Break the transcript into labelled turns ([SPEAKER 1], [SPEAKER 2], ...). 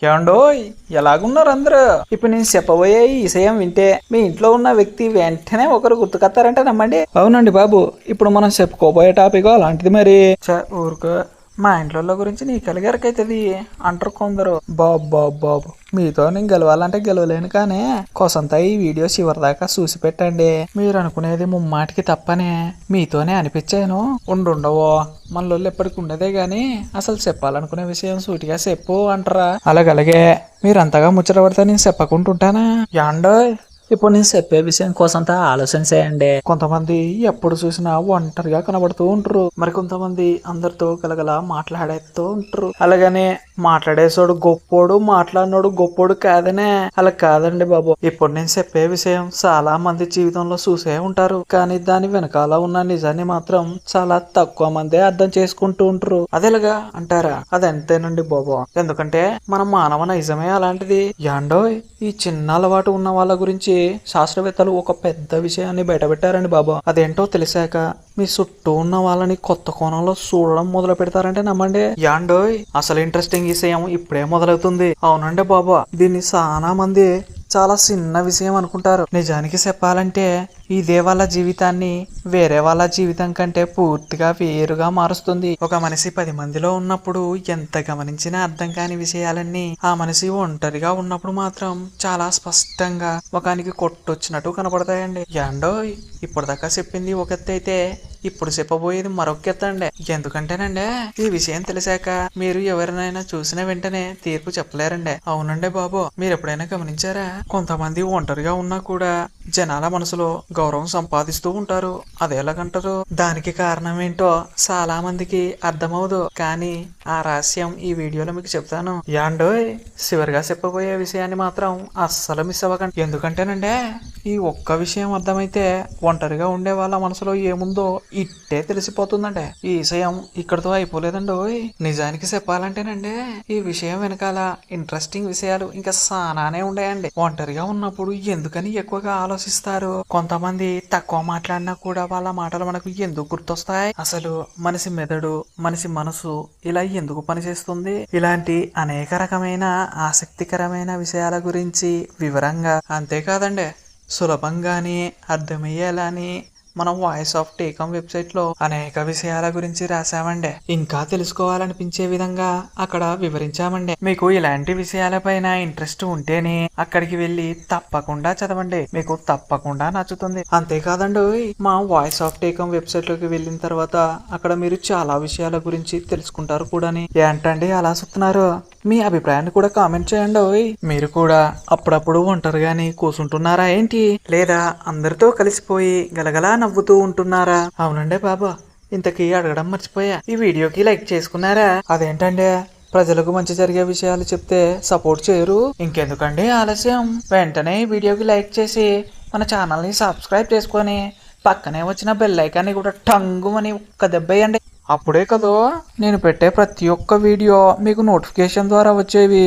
[SPEAKER 1] ఏమండోయ్, ఎలాగున్నారు అందరూ? ఇప్పుడు నేను చెప్పబోయే ఈ విషయం వింటే మీ ఇంట్లో ఉన్న వ్యక్తి వెంటనే ఒకరు గుర్తుకొస్తారంటే నమ్మండి. అవునండి బాబు, ఇప్పుడు మనం చెప్పుకోబోయే టాపిక్ అలాంటిది. మరి ఊరుకో, మా ఇంట్లో గురించి నీ కలిగారికైతుంది అంటారు కొందరు. బాబు బాబు బాబు, మీతో నేను గెలవాలంటే గెలవలేను, కానీ కోసంతా ఈ వీడియో చివరిదాకా చూసి పెట్టండి. మీరు అనుకునేది ముమ్మాటికి తప్పనే మీతోనే అనిపించాను. ఉండుండవో మనలో ఎప్పటికి ఉండదే గాని అసలు చెప్పాలనుకునే విషయం సూటిగా చెప్పు అంటారా. అలాగలాగే మీరంతగా ముచ్చట పడితే నేను చెప్పకుంటుంటానా యాండో. ఇప్పుడు నేను చెప్పే విషయం కోసంతా ఆలోచన చేయండి. కొంతమంది ఎప్పుడు చూసినా ఒంటరిగా కనబడుతూ ఉంటారు, మరి కొంతమంది అందరితో గలగల మాట్లాడేస్తూ ఉంటారు. అలాగనే మాట్లాడేసోడు గొప్పోడు, మాట్లాడినోడు గొప్పోడు కాదనే. అలా కాదండి బాబు. ఇప్పుడు నేను చెప్పే విషయం చాలా మంది జీవితంలో చూసే ఉంటారు, కానీ దాని వెనకాల ఉన్న నిజాన్ని మాత్రం చాలా తక్కువ మందే అర్థం చేసుకుంటూ ఉంటారు. అదేలాగా అంటారా? అదంతేనండి బాబు. ఎందుకంటే మన మానవ నైజమే అలాంటిది యాండోయ్. ఈ చిన్న అలవాటు ఉన్న వాళ్ళ గురించి శాస్త్రవేత్తలు ఒక పెద్ద విషయాన్ని బయటపెట్టారండి బాబా. అదేంటో తెలిసాక మీ చుట్టూ ఉన్న వాళ్ళని కొత్త కోణంలో చూడడం మొదలు పెడతారంటే నమ్మండి. యాండోయ్, అసలు ఇంట్రెస్టింగ్ విషయం ఇప్పుడే మొదలవుతుంది. అవునండి బాబా, దీన్ని చాలా మంది చాలా చిన్న విషయం అనుకుంటారు. నిజానికి చెప్పాలంటే ఇదే వాళ్ళ జీవితాన్ని వేరే వాళ్ళ జీవితం కంటే పూర్తిగా వేరుగా మారుస్తుంది. ఒక మనిషి 10 మందిలో ఉన్నప్పుడు ఎంత గమనించినా అర్థం కాని విషయాలన్నీ ఆ మనిషి ఒంటరిగా ఉన్నప్పుడు మాత్రం చాలా స్పష్టంగా ముఖానికి కొట్టొచ్చినట్టు కనపడతాయండి. యాండో, ఇప్పటిదాకా చెప్పింది ఒక ఎత్తు అయితే ఇప్పుడు చెప్పబోయేది మరొక ఎత్తు అండి. ఎందుకంటేనండి ఈ విషయం తెలిసాక మీరు ఎవరినైనా చూసిన వెంటనే తీర్పు చెప్పలేరండి. అవునండి బాబు, మీరు ఎప్పుడైనా గమనించారా? కొంతమంది ఒంటరిగా ఉన్నా కూడా జనాల మనసులో గౌరవం సంపాదిస్తూ ఉంటారు. అదేలాగంటారు? దానికి కారణం ఏంటో చాలా మందికి అర్థమవదు, కానీ ఆ రహస్యం ఈ వీడియోలో మీకు చెప్తాను. యాండోయ్, చివరిగా చెప్పబోయే విషయాన్ని మాత్రం అస్సలు మిస్ అవ్వకండి. ఎందుకంటేనండి ఈ ఒక్క విషయం అర్థమైతే ఒంటరిగా ఉండే వాళ్ళ మనసులో ఏముందో ఇట్టే తెలిసిపోతుందండి. ఈ విషయం ఇక్కడతో అయిపోలేదండి. నిజానికి చెప్పాలంటేనండి ఈ విషయం వెనకాల ఇంట్రెస్టింగ్ విషయాలు ఇంకా సానానే ఉన్నాయండి. ఒంటరిగా ఉన్నప్పుడు ఎందుకని ఎక్కువగా ఆలోచిస్తారు? కొంతమంది తక్కువ మాట్లాడినా కూడా వాళ్ళ మాటలు మనకు ఎందుకు గుర్తొస్తాయి? అసలు మనిషి మెదడు, మనిషి మనసు ఇలా ఎందుకు పనిచేస్తుంది? ఇలాంటి అనేక రకమైన ఆసక్తికరమైన విషయాల గురించి వివరంగా, అంతేకాదండి సులభంగాని అర్థమయ్యేలాని మనం వాయిస్ ఆఫ్ టేకమ్ వెబ్సైట్ లో అనేక విషయాల గురించి రాసామండి. ఇంకా తెలుసుకోవాలనిపించే విధంగా అక్కడ వివరించామండి. మీకు ఇలాంటి విషయాలపైన ఇంట్రెస్ట్ ఉంటేనే అక్కడికి వెళ్ళి తప్పకుండా చదవండి, మీకు తప్పకుండా నచ్చుతుంది. అంతేకాదండి, మా వాయిస్ ఆఫ్ టేకమ్ వెబ్సైట్ లోకి వెళ్ళిన తర్వాత అక్కడ మీరు చాలా విషయాల గురించి తెలుసుకుంటారు కూడాని. ఏంటండి అలా చెప్తున్నారు? మీ అభిప్రాయాన్ని కూడా కామెంట్ చేయండి. మీరు కూడా అప్పుడప్పుడు ఒంటరిగాని కూర్చుంటున్నారా ఏంటి? లేదా అందరితో కలిసిపోయి గలగలా నవ్వుతూ ఉంటున్నారా? అవునండి బాబా, ఇంతకీ అడగడం మర్చిపోయా, ఈ వీడియోకి లైక్ చేసుకున్నారా? అదేంటండి, ప్రజలకు మంచి జరిగే విషయాలు చెప్తే సపోర్ట్ చేయరు? ఇంకెందుకండి ఆలస్యం, వెంటనే ఈ వీడియోకి లైక్ చేసి మన ఛానల్ని సబ్స్క్రైబ్ చేసుకొని పక్కనే వచ్చిన బెల్ ఐకాన్ని కూడా టంగుమని ఒక్క దెబ్బేయండి. అప్పుడే కదా నేను పెట్టే ప్రతి ఒక్క వీడియో మీకు నోటిఫికేషన్ ద్వారా వచ్చేవి.